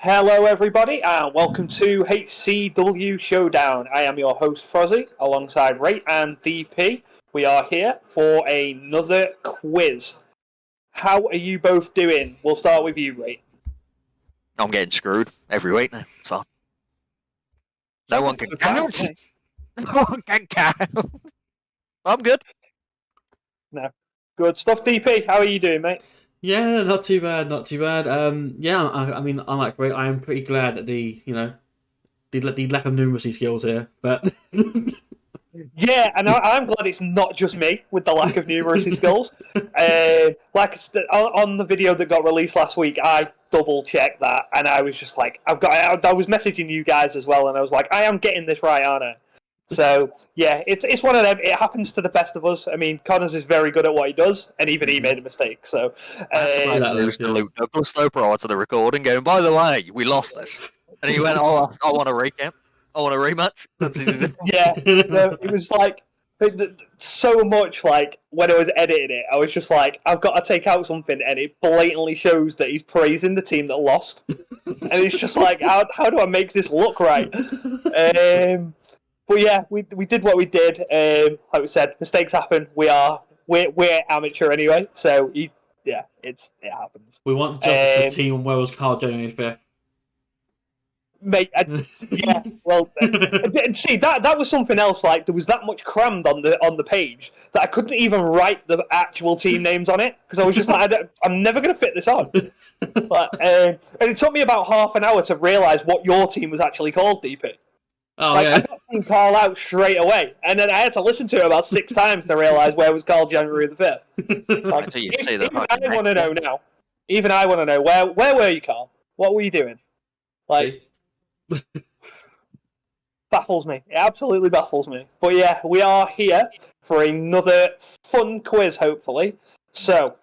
Hello, everybody, and welcome to HCW Showdown. I am your host, Frozzy, alongside Ray and DP. We are here for another quiz. How are you both doing? We'll start with you, Ray. I'm getting screwed every week now. It's fine. No one can count. No one can count. I'm good. No. Good stuff, DP. How are you doing, mate? Yeah, not too bad, not too bad. Yeah, I mean, I'm like, I am pretty glad that the lack of numeracy skills here, but Yeah, and I'm glad it's not just me with the lack of numeracy skills. On the video that got released last week, I double checked that, and I was just like, I was messaging you guys as well, and I was like, I am getting this right, aren't I? So yeah, it's one of them. It happens to the best of us. I mean, Connors is very good at what he does, and even he made a mistake. So Luke Douglas though prior to the recording, going, by the way, we lost this, and he went, "Oh, I want a recap. I want a rematch." That's easy. Yeah, no, it was like so much. Like when I was editing it, I was just like, I've got to take out something, and it blatantly shows that he's praising the team that lost, and it's just like, how do I make this look right? But yeah, we did what we did. Like we said, mistakes happen. We're amateur anyway, so it happens. we want justice for the team where was Carl January 5th. Mate, yeah. Well, see that was something else. Like there was that much crammed on the page that I couldn't even write the actual team names on it because I was just like, I'm never going to fit this on. And it took me about half an hour to realise what your team was actually called, DP. Oh like, yeah, I got Team Carl out straight away, and then I had to listen to it about 6 times to realise where was Carl January the 5th. Like, even I want to know now. Even I want to know where were you, Carl? What were you doing? Like, baffles me. It absolutely baffles me. But yeah, we are here for another fun quiz, hopefully. So,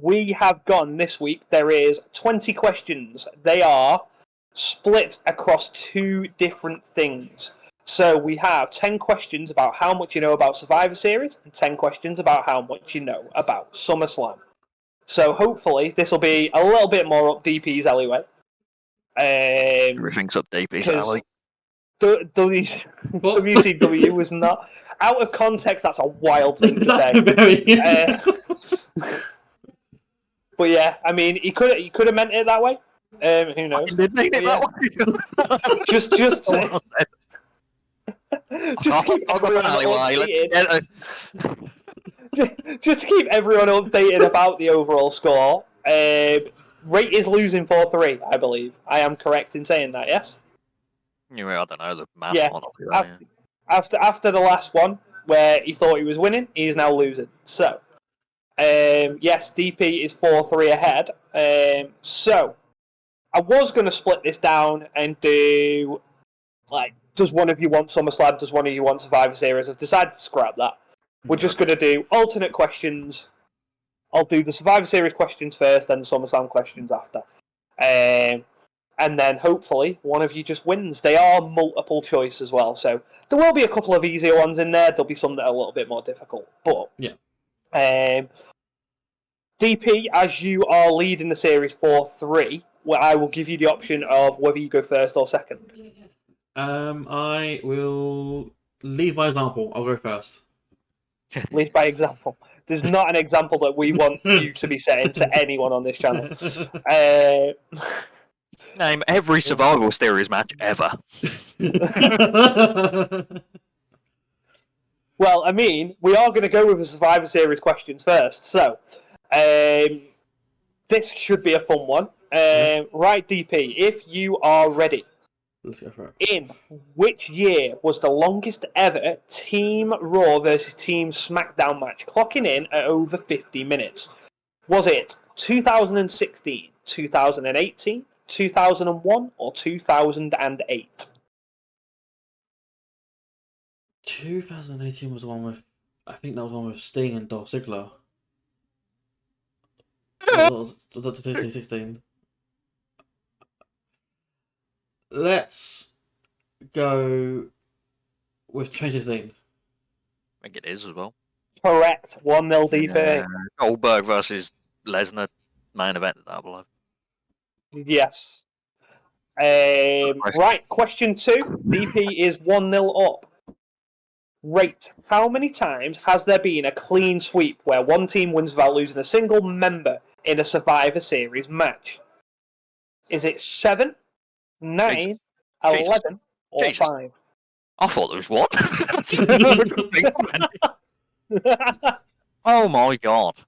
we have gone this week. There is 20 questions. They are split across 2 different things. So we have 10 questions about how much you know about Survivor Series and 10 questions about how much you know about SummerSlam. So hopefully this will be a little bit more up DP's alleyway. Everything's up DP's alley. WCW was not out of context. That's a wild thing to say. But yeah, I mean, he could have meant it that way. Who knows? He did mean it that way. Just to keep everyone updated about the overall score. Rate is losing 4-3, I believe. I am correct in saying that, yes? Yeah, I don't know the math. Yeah. After the last one, where he thought he was winning, he is now losing. So, yes, DP is 4-3 ahead. So, I was going to split this down and do, like, does one of you want SummerSlam, does one of you want Survivor Series? I've decided to scrap that. We're just going to do alternate questions. I'll do the Survivor Series questions first, then the SummerSlam questions after. And then, hopefully, one of you just wins. They are multiple choice as well, so there will be a couple of easier ones in there. There'll be some that are a little bit more difficult. But, yeah. DP, as you are leading the series 4-3, well, I will give you the option of whether you go first or second. I will lead by example. I'll go first. Lead by example. There's not an example that we want you to be setting to anyone on this channel. Name every Survival Series match ever. Well, I mean, we are going to go with the Survivor Series questions first. So, this should be a fun one. Right, DP, if you are ready. Let's go for it. In which year was the longest ever Team Raw versus Team SmackDown match, clocking in at over 50 minutes? Was it 2016, 2018, 2001, or 2008? 2018 was the one with, I think that was the one with Sting and Dolph Ziggler. Was that 2016? Let's go with 2016. I think it is as well. Correct. 1-0 DP. Goldberg versus Lesnar main event, I believe. Yes. Right, question 2. DP is 1-0 up. Rate, how many times has there been a clean sweep where one team wins without losing a single member in a Survivor Series match? Is it 7, 9, Jesus. 11, or Jesus. 5? I thought there was one. Oh my god.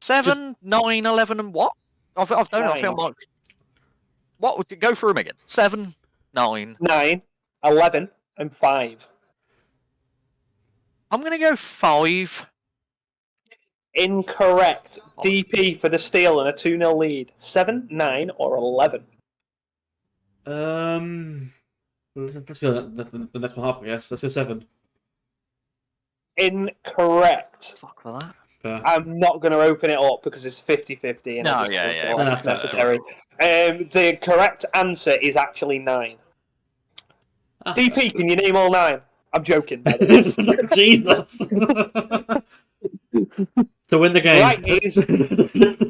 7, 9, 11, and what? I don't know. I feel like. What would go through them again? 7, 9. 9, 11, and 5. I'm gonna go 5. Incorrect. DP for the steal and a 2-0 lead. 7, 9, or 11. Let's go the next one up, I guess. Let's go 7. Incorrect. Fuck for that. I'm not going to open it up because it's 50-50 and I just don't feel like it's necessary. The correct answer is actually 9. DP, can you name all 9? I'm joking. Jesus. To win the game. Right,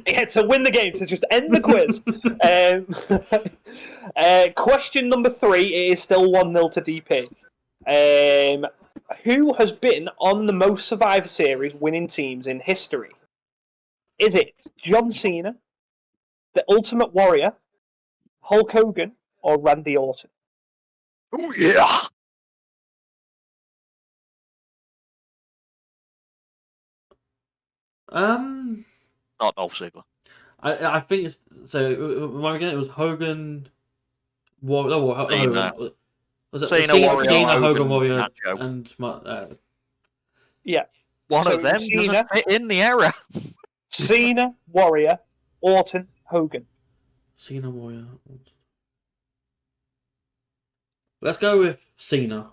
yeah, to win the game, to just end the quiz. Question number 3, it is still 1-0 to DP. Who has been on the most Survivor Series winning teams in history? Is it John Cena, The Ultimate Warrior, Hulk Hogan, or Randy Orton? Oh yeah. Not Dolph Ziggler. I think it's so. When again, it was Hogan. Cena. Was it Cena, Cena, Warrior, Hogan, Warrior, Nacho. and Yeah. One So of them Cena- doesn't fit in the era. Cena, Warrior, Orton, Hogan. Cena, Warrior. Let's go with Cena.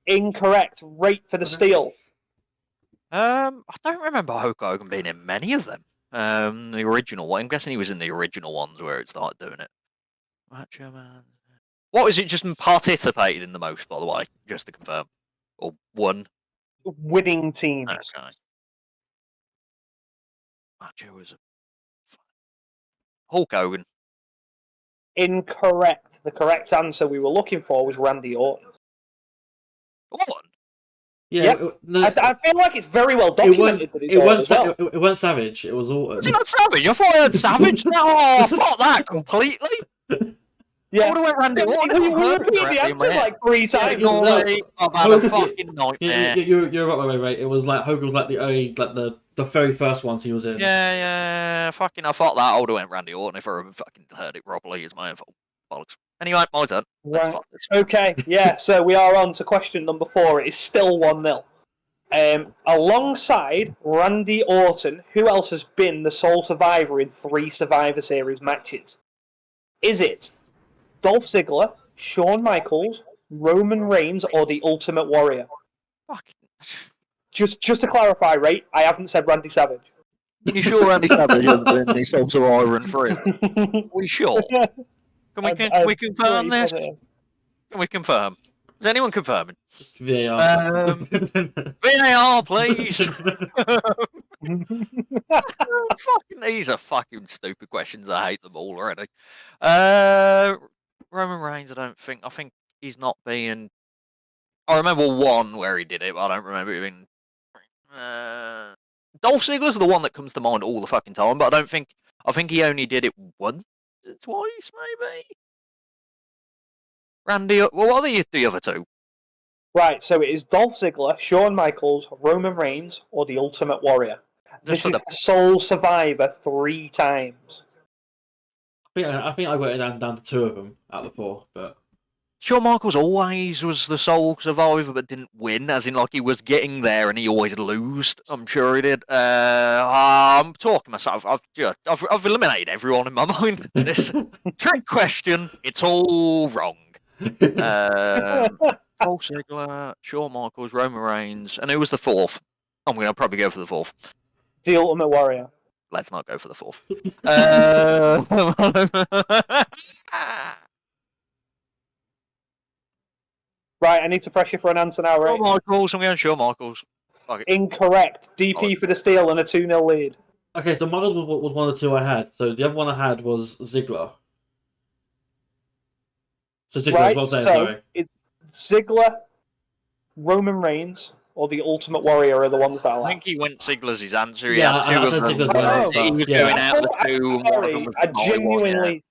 Incorrect. Rate for the steal. I don't remember Hulk Hogan being in many of them. The original one. I'm guessing he was in the original ones where it started doing it. Macho Man. What is it? Just participated in the most, by the way, just to confirm, or won? Winning teams. Okay. Macho was Hulk Hogan. Incorrect. The correct answer we were looking for was Randy Orton. What? Yeah, Yep. I feel like it's very well documented that it's Orton as well. It weren't Savage. It was Orton. Was it not Savage? I thought I heard Savage. No, fuck that completely. Yeah. I would have went Randy Orton. We repeated the answer like 3 times. I've had a fucking nightmare. You're right. It was like Hogan was like the very first ones he was in. Yeah. Fucking, I thought that. I would have went Randy Orton if I fucking heard it properly. It's my own fault. Bollocks. Anyway, my turn. Right. Okay, yeah, so we are on to question number 4. It is still 1-0. Alongside Randy Orton, who else has been the sole survivor in 3 Survivor Series matches? Is it Dolph Ziggler, Shawn Michaels, Roman Reigns, or the Ultimate Warrior? Fucking. Just to clarify, right? I haven't said Randy Savage. You sure Randy Savage has been the sole survivor in 3? Are we sure? Can we confirm this? Can we confirm? Is anyone confirming? Just VAR. VAR, please. These are fucking stupid questions. I hate them all already. Roman Reigns, I think he's not being. I remember one where he did it, but I don't remember it being. Dolph Ziggler's the one that comes to mind all the fucking time, but I think he only did it once. Twice, maybe. Randy, well, what are the other 2? Right, so it is Dolph Ziggler, Shawn Michaels, Roman Reigns, or the Ultimate Warrior. This is the sole survivor 3 times. I think I got it down to 2 of them out of the 4, but. Shawn Michaels always was the sole survivor, but didn't win, as in like he was getting there and he always lost. I'm sure he did. I'm talking myself. I've eliminated everyone in my mind. This trick question, it's all wrong. Dolph Ziggler, Shawn Michaels, Roman Reigns, and who was the 4th? I'm going to probably go for the 4th. The Ultimate Warrior. Let's not go for the 4th. Right, I need to press you for an answer now, right? Shawn Michaels, I'm going Shawn Michaels. Incorrect. DP for the steal and a 2-0 lead. Okay, so Michaels was one of the two I had. So the other one I had was Ziggler. So Ziggler, Right, what I'm saying, so sorry. it's Ziggler, Roman Reigns, or the Ultimate Warrior are the ones that I I like. think he went Ziggler's his answer. He Yeah, had two I of said them. Ziggler's my answer. He was Yeah. going out the two, and one of them was I my one.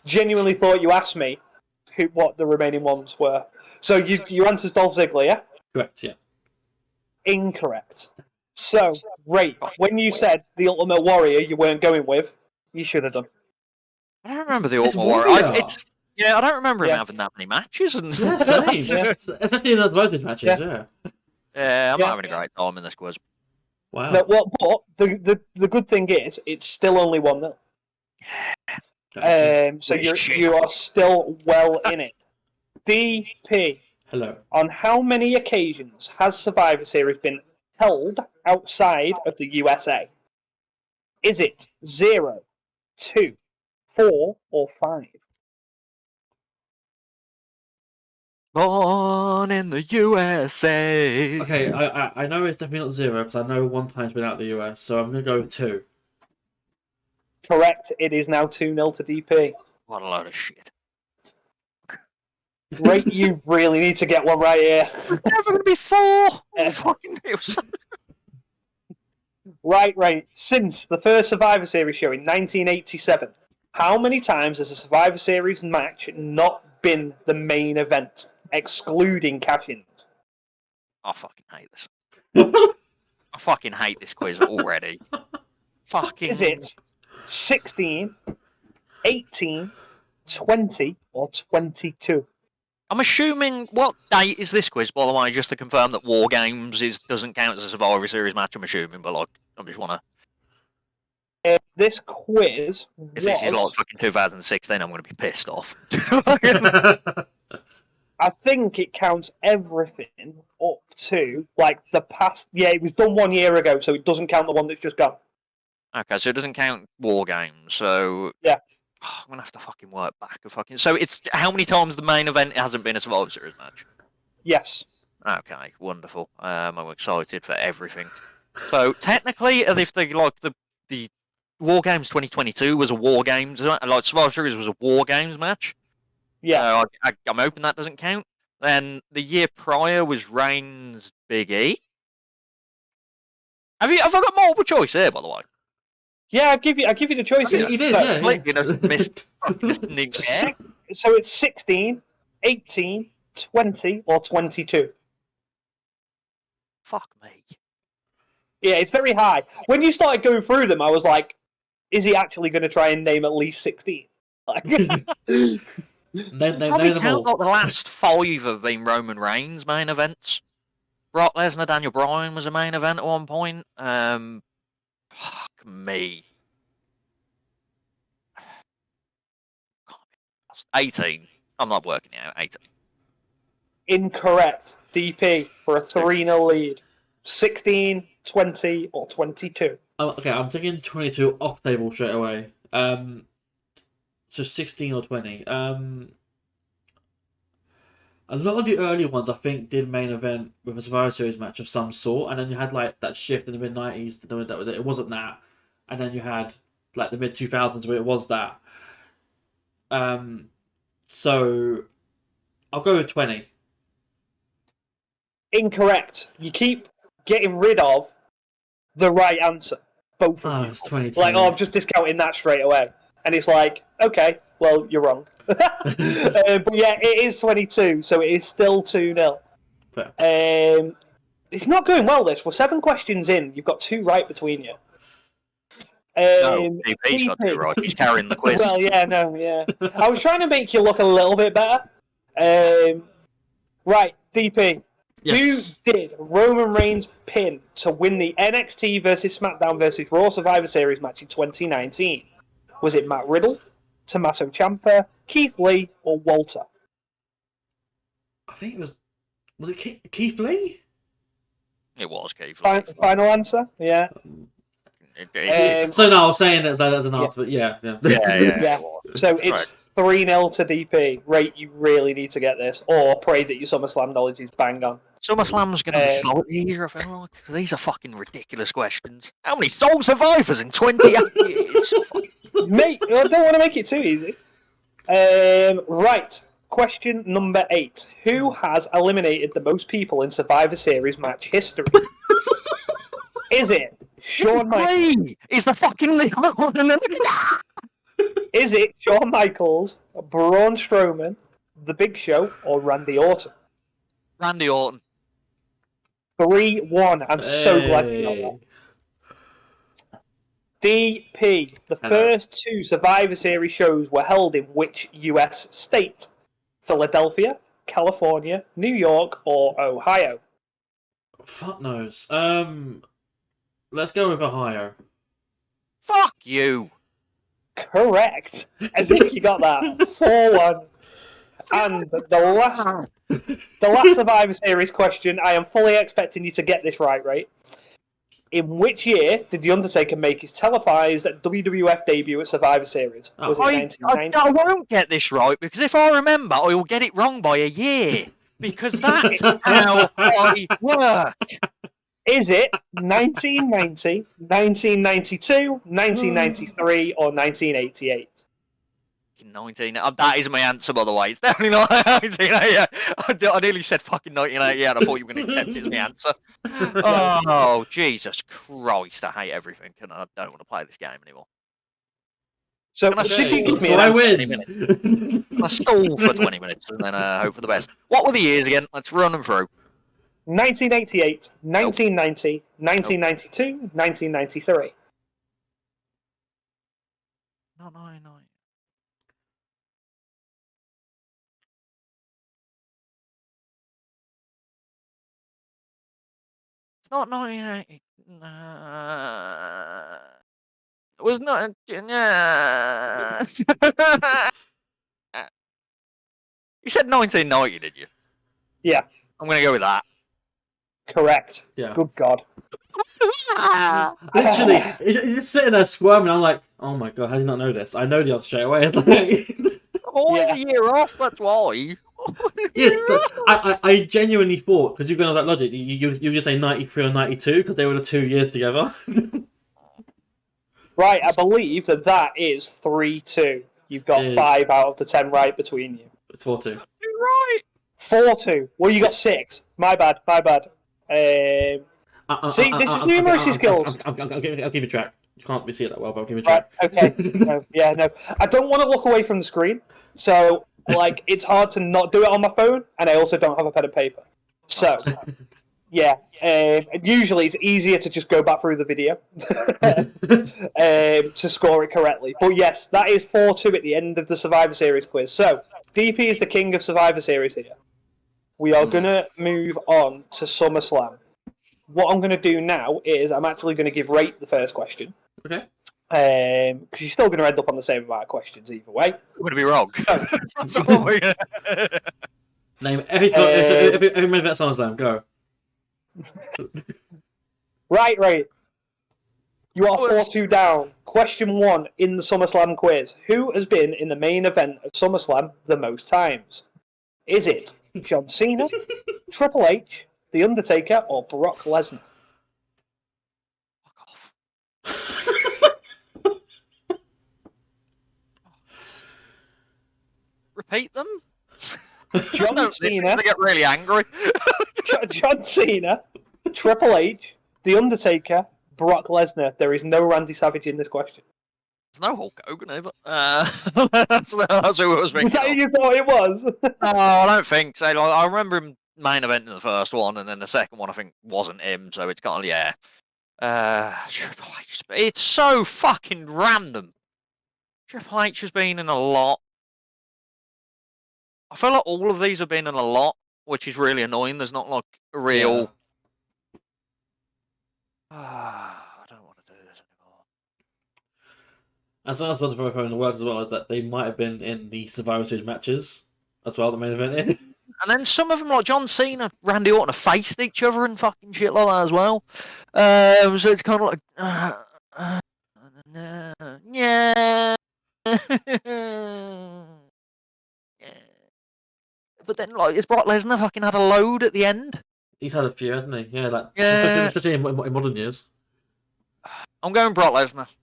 genuinely thought you asked me what the remaining ones were. So you answered Dolph Ziggler, yeah? Correct, yeah. Incorrect. So, Ray, when you said the Ultimate Warrior you weren't going with, you should have done. I don't remember the It's Ultimate Warrior. Warrior. I don't remember him Yeah. having that many matches. And Yeah, same. Yeah. Especially in those versus matches, yeah. I'm not having a great time in this quiz. Wow. No, well, but the good thing is it's still only 1-0. So you are still well in it. DP. Hello. On how many occasions has Survivor Series been held outside of the USA? Is it 0, 2, 4, or 5? Born in the USA. Okay, I know it's definitely not 0 because I know one time's been out of the US, so I'm going to go with 2. Correct. It is now 2-0 to DP. What a load of shit. Right, you really need to get one right here. There's never going to be 4. Fucking Right. Since the first Survivor Series show in 1987, how many times has a Survivor Series match not been the main event, excluding cash-ins? I fucking hate this. I fucking hate this quiz already. Fucking. Is it 16, 18, 20, or 22? I'm assuming. What date is this quiz, by the way? Just to confirm that War Games doesn't count as a Survivor Series match. I'm assuming, but like, I just want to. This quiz. If this is like fucking 2016, I'm going to be pissed off. I think it counts everything up to like the past. Yeah, it was done 1 year ago, so it doesn't count the one that's just gone. Okay, so it doesn't count War Games. So yeah, I'm gonna have to fucking work back. So it's how many times the main event hasn't been a Survivor Series match? Yes. Okay, wonderful. I'm excited for everything. So technically, if the War Games 2022 was a War Games, like Survivor Series was a War Games match. Yeah. So I'm hoping that doesn't count. Then the year prior was Reigns Big E. Have I got multiple choice here, by the way? Yeah, I give you the choice. You did, yeah. Completely just missed. So it's 16, 18, 20, or 22. Fuck me. Yeah, it's very high. When you started going through them, I was like, is he actually going to try and name at least 16? Like, Probably count like the last 5 have been Roman Reigns main events. Brock Lesnar, Daniel Bryan was a main event at one point. Fuck me. 18. I'm not working it out. 18. Incorrect. DP for a 3-0 lead. 16, 20, or 22. Oh, okay, I'm taking 22 off table straight away. So 16 or 20. A lot of the early ones, I think, did main event with a Survivor Series match of some sort, and then you had like that shift in the mid-90s that it wasn't that, and then you had like the mid-2000s where it was that. So I'll go with 20. Incorrect. You keep getting rid of the right answer. Both of you. It's 22. Like, I'm just discounting that straight away. And it's like, okay, well, you're wrong. But yeah, it is 22, so it is still 2-0. It's not going well, this. We're 7 questions in. You've got 2 right between you. He's got 2 right. He's carrying the quiz. Well, yeah. I was trying to make you look a little bit better. Right, DP. Yes. Who did Roman Reigns pin to win the NXT versus SmackDown versus Raw Survivor Series match in 2019? Was it Matt Riddle, Tommaso Ciampa, Keith Lee, or Walter? I think it was. Was it Keith Lee? It was Keith Lee. Final answer? Yeah. So no, I was saying that as an answer, but yeah. Yeah. So it's 3-0 to DP. Right, you really need to get this, or pray that your SummerSlam knowledge is bang on. SummerSlam's going to be slightly easier, I feel like. 'Cause these are fucking ridiculous questions. How many Soul Survivors in 28 years? Mate, I don't want to make it too easy. Right. Question number 8. Who has eliminated the most people in Survivor Series match history? Is it Shawn Michaels? Is the fucking Is it Shawn Michaels, Braun Strowman, The Big Show, or Randy Orton? Randy Orton. 3-1. I'm so glad you got that. DP. The first 2 Survivor Series shows were held in which US state? Philadelphia, California, New York, or Ohio? Fuck knows. Let's go with Ohio. Fuck you. Correct. As if you got that. 4-1. And the last Survivor Series question, I am fully expecting you to get this right? In which year did The Undertaker make his televised WWF debut at Survivor Series? Was it 1990? I won't get this right, because if I remember, I will get it wrong by a year. Because that's how I work. Is it 1990, 1992, 1993, or 1988? 19. That is my answer, by the way. It's definitely not 1988. I nearly said fucking 1988. I thought you were going to accept it as my answer. Oh, Jesus Christ. I hate everything, and I don't want to play this game anymore. So, I win. I stall for 20 minutes and then hope for the best. What were the years again? Let's run them through. 1988, 1990, 1992, 1993. Not 99. It's not 1980. It was not. You said 1990, did you? Yeah. I'm going to go with that. Correct. Yeah. Good God. Literally, you're just sitting there squirming. I'm like, oh my God, how did you not know this? I know the answer straight away. It's like... I'm always a year off, that's why. Yeah, I genuinely thought, because you're going to that logic, you were going to say 93 or 92 because they were the 2 years together. Right, I believe that is 3-2. You've got 5 out of the 10 right between you. It's 4-2. You're right. 4-2. Well, you got 6. My bad. See, this is numeracy skills. I'll keep a track. You can't see it that well, but I'll keep a track. Right, okay. No. I don't want to look away from the screen, so it's hard to not do it on my phone, and I also don't have a pen and paper. So, yeah. Usually it's easier to just go back through the video to score it correctly. But yes, that is 4-2 at the end of the Survivor Series quiz. So, DP is the king of Survivor Series here. We are going to move on to SummerSlam. What I'm going to do now is I'm actually going to give Rate the first question. Okay. Because you're still going to end up on the same amount of questions either way. We're going to be wrong. That's all we're gonna... Name every minute at SummerSlam. Go. Right. You are 4-2 down. Question 1 in the SummerSlam quiz. Who has been in the main event of SummerSlam the most times? Is it John Cena, Triple H, The Undertaker, or Brock Lesnar? Fuck off. Repeat them? John Cena. I get really angry. John Cena, Triple H, The Undertaker, Brock Lesnar. There is no Randy Savage in this question. There's no Hulk Hogan either. That's who it was thinking. Is that who you thought it was? No, I don't think so. I remember him main eventing the first one, and then the second one I think wasn't him, so it's kind of, Triple H. It's so fucking random. Triple H has been in a lot. I feel like all of these have been in a lot, which is really annoying. There's not like a real... I don't want to do this anymore. And so that's what the proposal in the works as well, is that they might have been in the Survivor Series matches as well, the main event in. And then some of them, like John Cena, Randy Orton, have faced each other and fucking shit like that as well. So it's kind of like... yeah. But then, like, it's Brock Lesnar fucking had a load at the end. He's had a few, hasn't he? Yeah, like Yeah. especially in modern years. I'm going Brock Lesnar.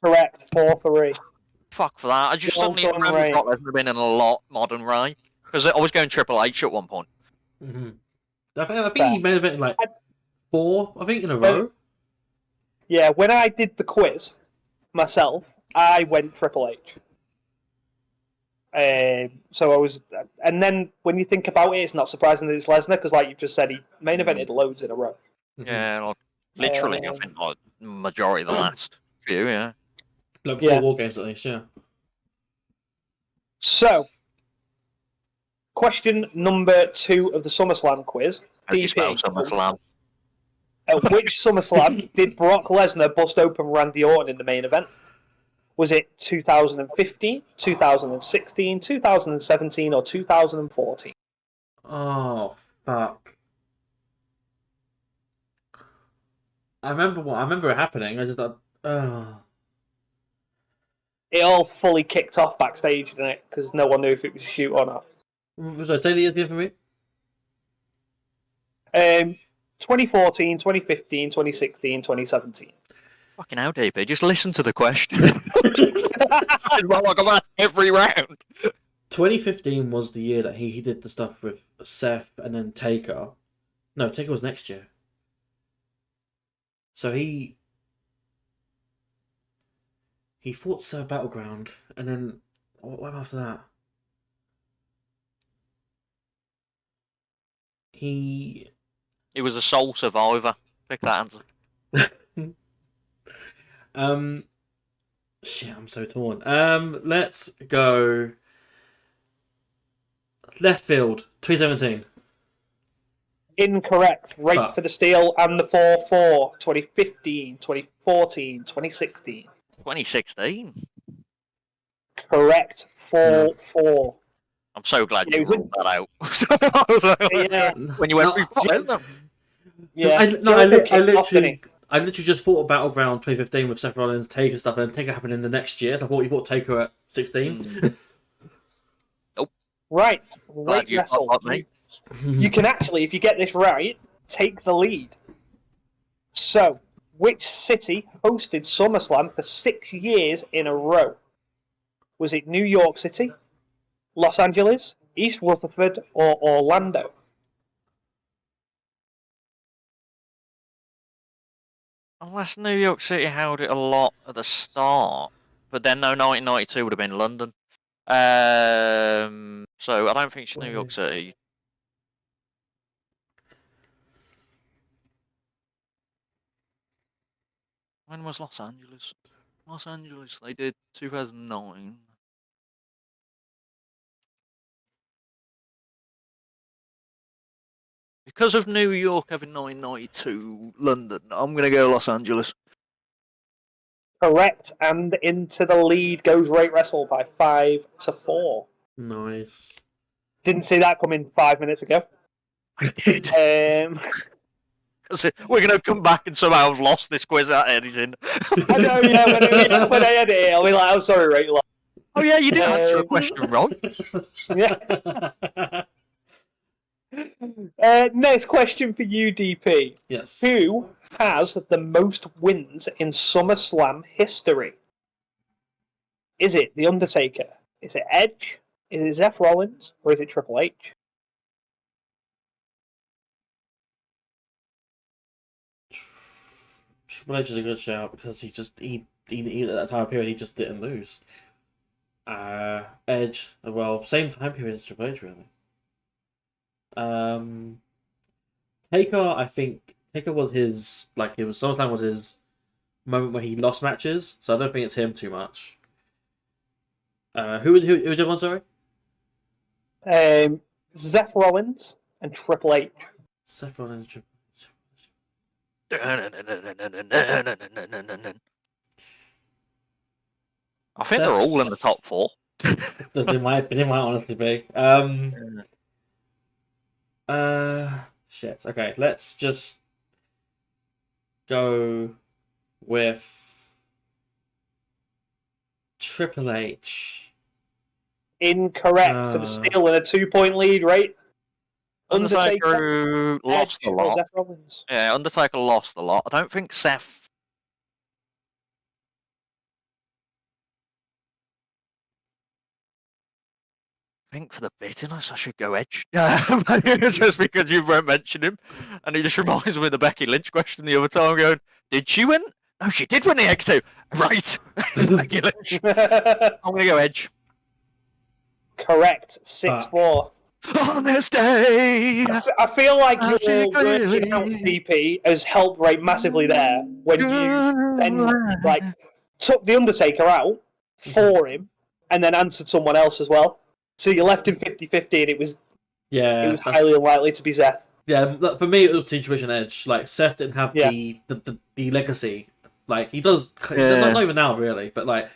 Correct. 4-3. Fuck for that. I just Well suddenly done, imagine Ray. Brock Lesnar been in a lot modern Ray. Because I was going Triple H at one point. Mm-hmm. I think he made event like 4, I think, in a row. Yeah, when I did the quiz myself, I went Triple H. So I was, and then when you think about it, it's not surprising that it's Lesnar because, like you've just said, he main evented loads in a row. Yeah, like, literally, I think like majority of the last few. Yeah. Like 4 Yeah. War Games at least, yeah. So, question number 2 of the SummerSlam quiz. How do you spell SummerSlam? At which SummerSlam did Brock Lesnar bust open Randy Orton in the main event? Was it 2015, 2016, 2017, or 2014? Oh fuck! I remember it happening. I just thought, It all fully kicked off backstage, didn't it? Because no one knew if it was a shoot or not. Was I say the year again for me? 2014, 2015, 2016, 2017. Fucking hell, DP, just listen to the question. Well, like I've asked every round. 2015 was the year that he did the stuff with Seth and then Taker. No, Taker was next year. So he fought Seth Battleground, and then what happened after that? He was a sole survivor. Pick that answer. Shit, I'm so torn. Let's go left field, 2017. Incorrect. Right Fuck. for the steal and the 4-4. 2015, 2014, 2016. 2016. Correct. 4-4. I'm so glad Yeah, you it was- ruled that out. I was like, Yeah. When you went No, through Lesnar. Yeah. I Jericho kicked off, didn't he? literally just fought a Battleground 2015 with Seth Rollins, Taker stuff, and then Taker happened in the next year. So I thought you fought Taker at 16. Right. Glad Right you wrestle. thought like me. You can actually, if you get this right, take the lead. So, which city hosted SummerSlam for 6 years in a row? Was it New York City, Los Angeles, East Rutherford, or Orlando? Unless New York City held it a lot at the start, but then no, 1992 would have been London. So I don't think it's New York City. When was Los Angeles? Los Angeles, they did 2009. Because of New York having 1992, London, I'm going to go Los Angeles. Correct, and into the lead goes Right Wrestle by 5-4. Nice. Didn't see that coming 5 minutes ago. I did. I We're going to come back and somehow have lost this quiz at editing. know, yeah, when I edit it, I'll be like, I'm sorry, right? Oh yeah, you didn't answer a question right. Yeah. Next question for you, DP. Yes. Who has the most wins in SummerSlam history? Is it The Undertaker? Is it Edge? Is it Seth Rollins? Or is it Triple H? Triple H is a good shout because he at that time period he just didn't lose. Edge, well, same time period as Triple H really. Taker, I think Taker was his SummerSlam was his moment where he lost matches, so I don't think it's him too much. Who was the one? Sorry, Seth Rollins and Triple H. Seth Rollins. I think they're all in the top 4. They might honestly be. Shit. Okay, let's just go with Triple H. Incorrect for the steal and a 2-point lead, right? Undertaker lost Edge, a or lot. Seth Rollins? Yeah, Undertaker lost a lot. I don't think Seth. I think for the bitterness, I should go Edge. Just because you won't mention him. And he just reminds me of the Becky Lynch question the other time going, did she win? No, she did win the X2. Right. Becky Lynch. I'm going to go Edge. Correct. 6-4. On this day. I feel like I your see working out clearly. DP has helped right massively there when you then like took the Undertaker out for him and then answered someone else as well. So you left him 50-50 and it was highly unlikely to be Seth. Yeah, for me it was Intuition Edge. Like Seth didn't have the legacy. Like he does, not even now really, but like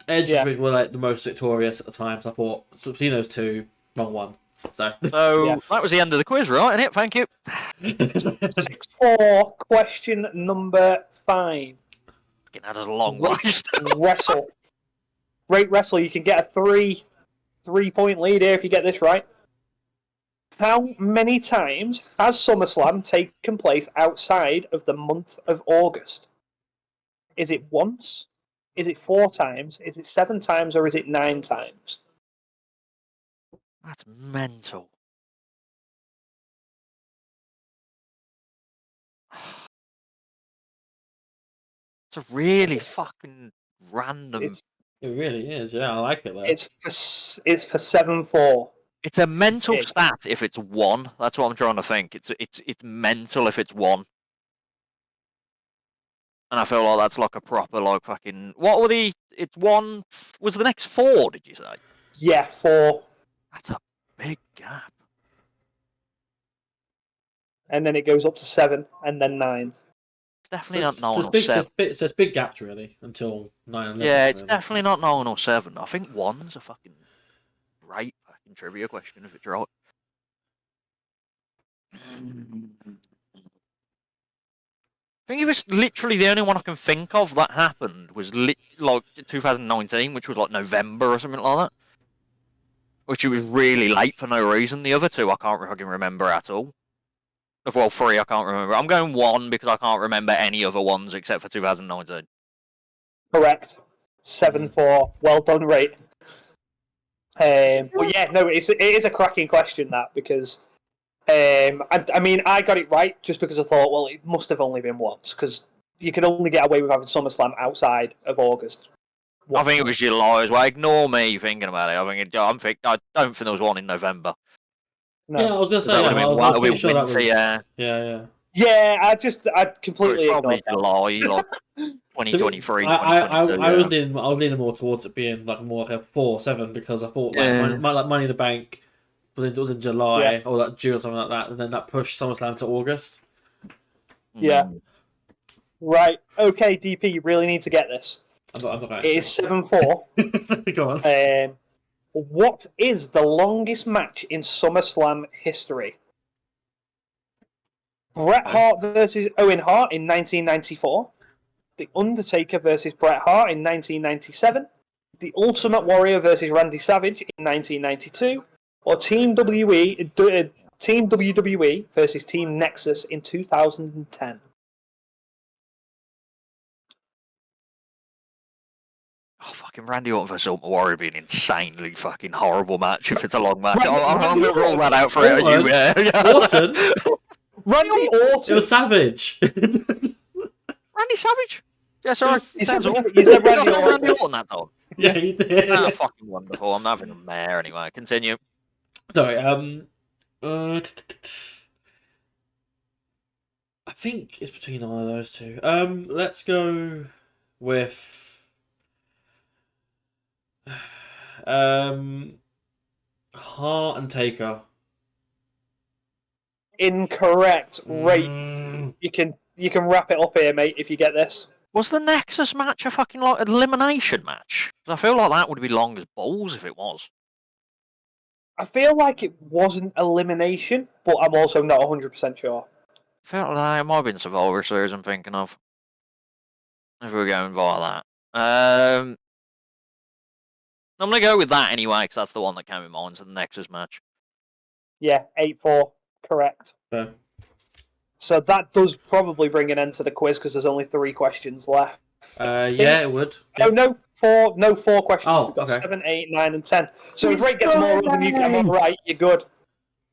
Edge and Trish were like the most victorious at the time. So I thought between those two, wrong one. So that was the end of the quiz, right? Isn't it? Thank you. 6-4. Question number 5. That is a long way. Wrestle. Great wrestler. You can get a 3-point lead here if you get this right. How many times has SummerSlam taken place outside of the month of August? Is it once? Is it 4 times? Is it 7 times? Or is it 9 times? That's mental. It's a really fucking random. It really is. Yeah, I like it. Though. It's for 7-4. It's a mental stat if it's 1. That's what I'm trying to think. It's mental if it's 1. And I feel like that's like a proper like fucking. What were the? It's 1. Was the next 4? Did you say? Yeah, 4. That's a big gap. And then it goes up to 7, and then 9. It's definitely not 9 or 7. So it's big gaps really until 9 and 11. Yeah, it's definitely not 9 or 7. I think 1's a fucking great fucking trivia question if it's right. I think it was literally the only one I can think of that happened was like 2019, which was like November or something like that. Which it was really late for no reason. The other 2 I can't fucking remember at all. Well, 3 I can't remember. I'm going 1 because I can't remember any other ones except for 2019. Correct. 7-4. Well done, Ray. But yeah, no, it is a cracking question that because I mean I got it right just because I thought well it must have only been once because you can only get away with having SummerSlam outside of August. I think it was July as well. Ignore me thinking about it. I don't think there was one in November. No. Yeah, I was gonna say that. I was pretty sure that was. Yeah. Yeah, I completely ignored July, like 2023. I was leaning more towards it being like more like a 4-7 because I thought like Money in the Bank was in July or like June or something like that, and then that pushed SummerSlam to August. Yeah. Right. Okay, DP, you really need to get this. I'm not it is 7-4. Go on. What is the longest match in SummerSlam history? Bret Hart versus Owen Hart in 1994. The Undertaker versus Bret Hart in 1997. The Ultimate Warrior versus Randy Savage in 1992. Or Team WWE versus Team Nexus in 2010. Oh, fucking Randy Orton versus Ultimate Warrior being an insanely fucking horrible match if it's a long match. I'm going to roll that out for you. Orton? Randy Orton? It was Savage. Randy Savage? Yeah, sorry. You said Randy Orton that time. Yeah, you did. Ah, fucking wonderful. I'm having a mare anyway. Continue. Sorry, I think it's between one of those 2. Let's go with Hart and Taker. Incorrect. Right. You can wrap it up here, mate, if you get this. Was the Nexus match a fucking like elimination match? Because I feel like that would be long as balls if it was. I feel like it wasn't elimination, but I'm also not 100% sure. I felt like it might have been Survivor Series I'm thinking of. If we're going via that. I'm going to go with that anyway, because that's the one that came in mind, so the Nexus match. Yeah, 8-4. Correct. Fair. So that does probably bring an end to the quiz because there's only 3 questions left. Yeah, it would. Oh, Yeah. no, 4 questions. Oh, We've got okay. 7, 8, 9, and 10. So if Ray gets more than you get more right, you're good.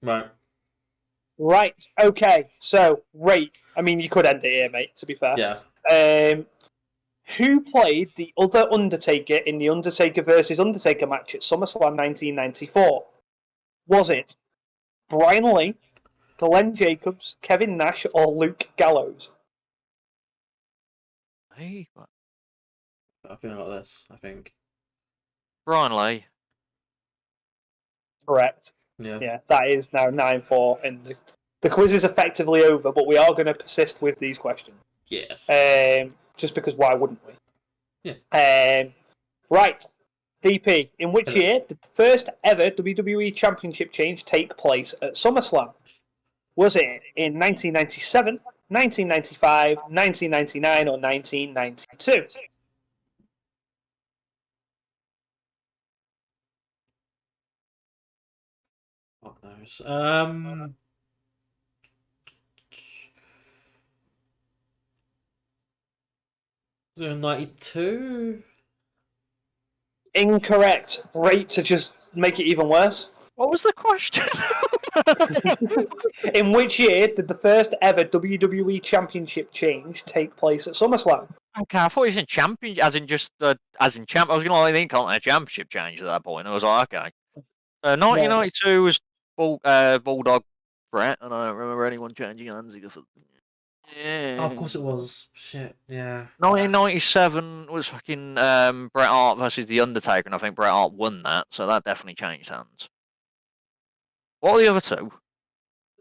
Right. Right. Okay. So Ray, I mean, you could end it here, mate. To be fair. Yeah. Who played the other Undertaker in the Undertaker versus Undertaker match at SummerSlam 1994? Was it Brian Lee, Glenn Jacobs, Kevin Nash, or Luke Gallows? Hey, I feel like this. I think. Brian Lee. Correct. Yeah. Yeah, that is now 9-4, and the quiz is effectively over. But we are going to persist with these questions. Yes. Just because why wouldn't we? Yeah. Right. DP, in which Hello. year did the first ever WWE Championship change take place at SummerSlam? Was it in 1997, 1995, 1999, or 1992? Fuck knows. 92? Incorrect. Rate to just make it even worse. What was the question? In which year did the first ever WWE Championship change take place at SummerSlam? Okay, I thought he was in champion, as in just as in champ. I was going to think on a championship change at that point. I was like, okay. 1992 was Bulldog Brett, and I don't remember anyone changing hands. Yeah. Oh, of course it was. Shit, yeah. 1997 was fucking Bret Hart versus The Undertaker, and I think Bret Hart won that, so that definitely changed hands. What are the other two?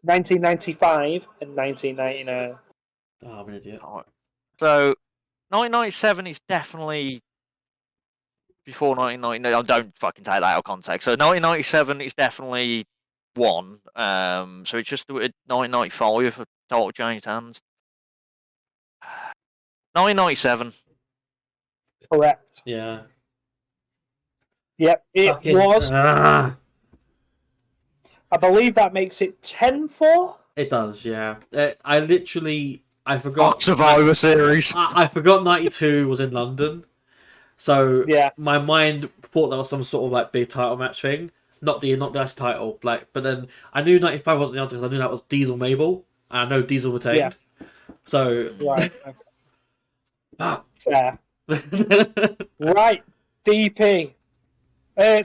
1995 and 1999. Oh, I'm an idiot. So, 1997 is definitely before 1990. No, don't fucking take that out of context. So, 1997 is definitely one. So it's just 1995 for total changed hands. 1997. Correct. Yeah. Yep, it was. I believe that makes it 10-4. It does, yeah. I forgot. Survivor Series. I forgot 92 was in London. So Yeah. my mind thought that was some sort of like big title match thing. Not the S title. But then I knew 95 wasn't the answer because I knew that was Diesel Mabel. And I know Diesel retained. Yeah. So Right. Yeah. Right. DP.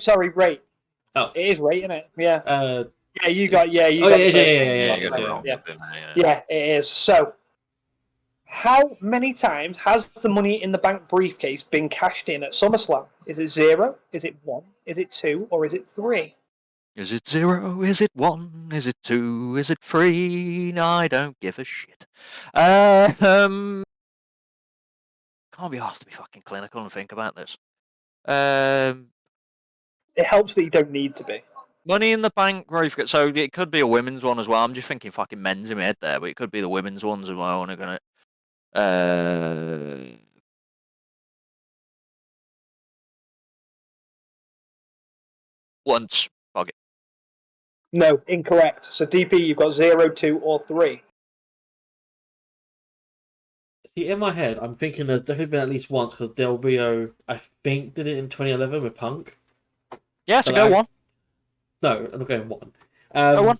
Sorry, rate. Oh. It is rate, isn't it? Yeah. Yeah, you got. Yeah, you oh, got. yeah. It is. So, how many times has the Money in the Bank briefcase been cashed in at SummerSlam? Is it 0? Is it 1? Is it 2? Or is it 3? Is it 0? Is it 1? Is it 2? Is it 3? No, I don't give a shit. Can't be asked to be fucking clinical and think about this. It helps that you don't need to be. Money in the Bank, so it could be a women's one as well. I'm just thinking fucking men's in my head there, but it could be the women's ones as well. And gonna, once. Fuck it. No, incorrect. So DP, you've got 0, 2, or 3. See, in my head, I'm thinking there's definitely been at least once because Del Rio, I think, did it in 2011 with Punk. Yeah, so go one. No, I'm not going one. Go one.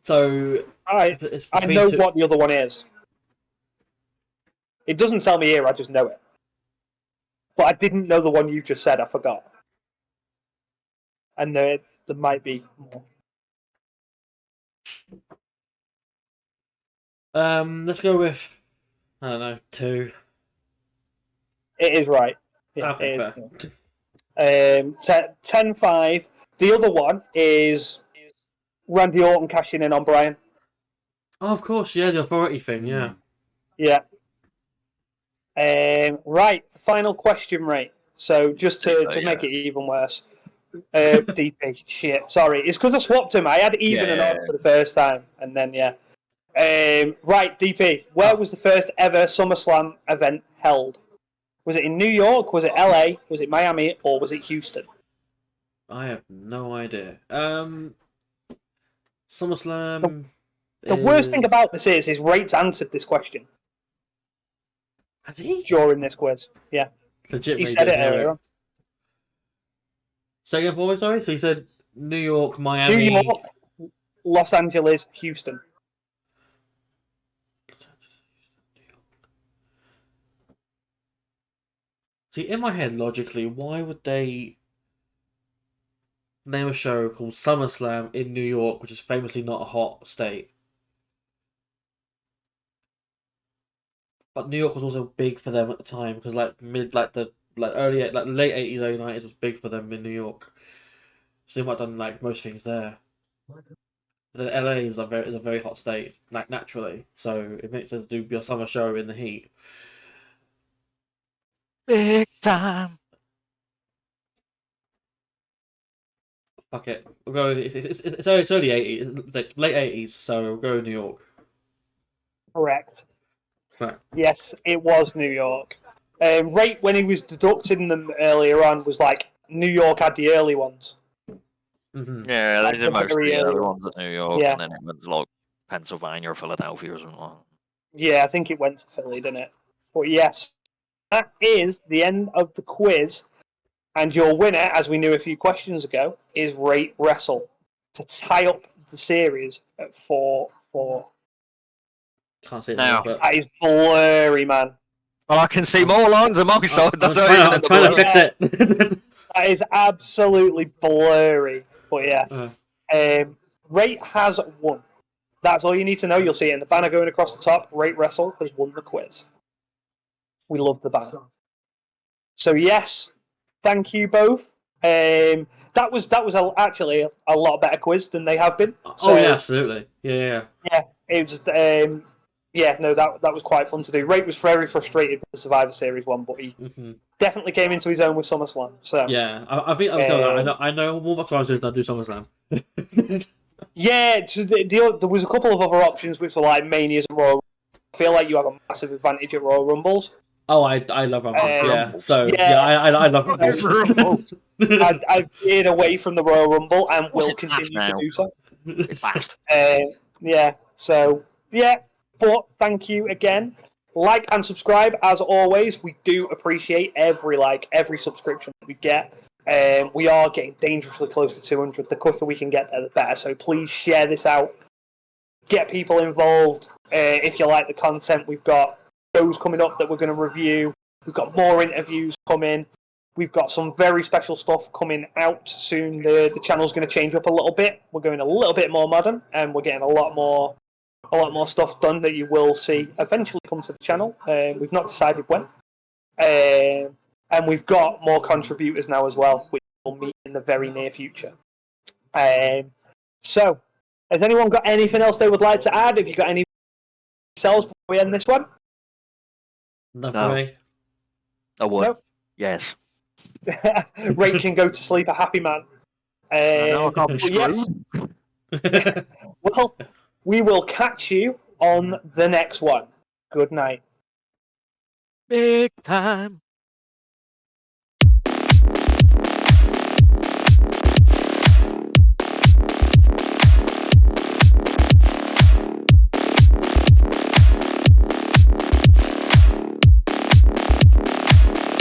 So I know what the other one is. It doesn't tell me here, I just know it. But I didn't know the one you just said, I forgot. And there might be more. Let's go with, I don't know, 2. It is right. Yeah, Okay, it is. 10-5. The other one is Randy Orton cashing in on Bryan. Oh, of course, yeah, the authority thing, yeah. Yeah. Right, final question, Ray. So just to make it even worse. DP, shit, sorry. It's because I swapped them. I had even and odd for the first time. And then, yeah. Right, DP, where was the first ever SummerSlam event held? Was it in New York? Was it LA? Was it Miami? Or was it Houston? I have no idea. SummerSlam. The worst thing about this is Rate's answered this question. Has he? During this quiz. Yeah. Legitimately He said it didn't hear earlier on. Say again for me, sorry? So he said New York, Miami. New York, Los Angeles, Houston. See, in my head, logically, why would they name a show called SummerSlam in New York, which is famously not a hot state? But New York was also big for them at the time because, like late '80s, early '90s was big for them in New York. So they might have done like most things there. But then LA is a very hot state, naturally. So it makes sense to do a summer show in the heat. Big time. Fuck it. We'll go. It's early '80s, like late '80s. So we'll go New York. Correct. Right. Yes, it was New York. Rate when he was deducting them earlier on was like New York had the early ones. Mm-hmm. Yeah, Like they did the most of very the other early ones at New York, Yeah. and then it went to like Pennsylvania or Philadelphia or something like that. Yeah, I think it went to Philly, didn't it? But yes, that is the end of the quiz. And your winner, as we knew a few questions ago, is Rate Wrestle to tie up the series at 4-4. Can't see it Now. now, but That is blurry, man. Well, I can see more lines on my side. I'm That's trying, not even I'm in the trying to blur. fix it. That is absolutely blurry. But yeah, Rate has won. That's all you need to know. You'll see it in the banner going across the top. Rate Wrestle has won the quiz. We love the banner. So yes, thank you both. That was actually a lot better quiz than they have been. So, Oh yeah, absolutely. Yeah. it was that was quite fun to do. Rate was very frustrated with the Survivor Series one, but he Mm-hmm. definitely came into his own with SummerSlam. So Yeah, I think I know more about SummerSlam than I do SummerSlam. yeah, so there was a couple of other options which were like Manias and Royal. I feel like you have a massive advantage at Royal Rumbles. Oh, I love Rumbles. Yeah, Rumbles. so I love Rumbles. I've veered away from the Royal Rumble and What's will it fast continue to now? do so. It's fast. But thank you again. Like and subscribe as always. We do appreciate every subscription that we get. We are getting dangerously close to 200. The quicker we can get there, the better. So please share this out. Get people involved. If you like the content, we've got shows coming up that we're going to review. We've got more interviews coming. We've got some very special stuff coming out soon. The channel's going to change up a little bit. We're going a little bit more modern, and we're getting a lot more stuff done that you will see eventually come to the channel. We've not decided when. And we've got more contributors now as well, which we'll meet in the very near future. So, has anyone got anything else they would like to add? Have you got any yourselves before we end this one? Not No. for me. I would. Nope. Yes. Ray can go to sleep a happy man. No, I can't be yes. screwed. Well, we will catch you on the next one. Good night. Big time.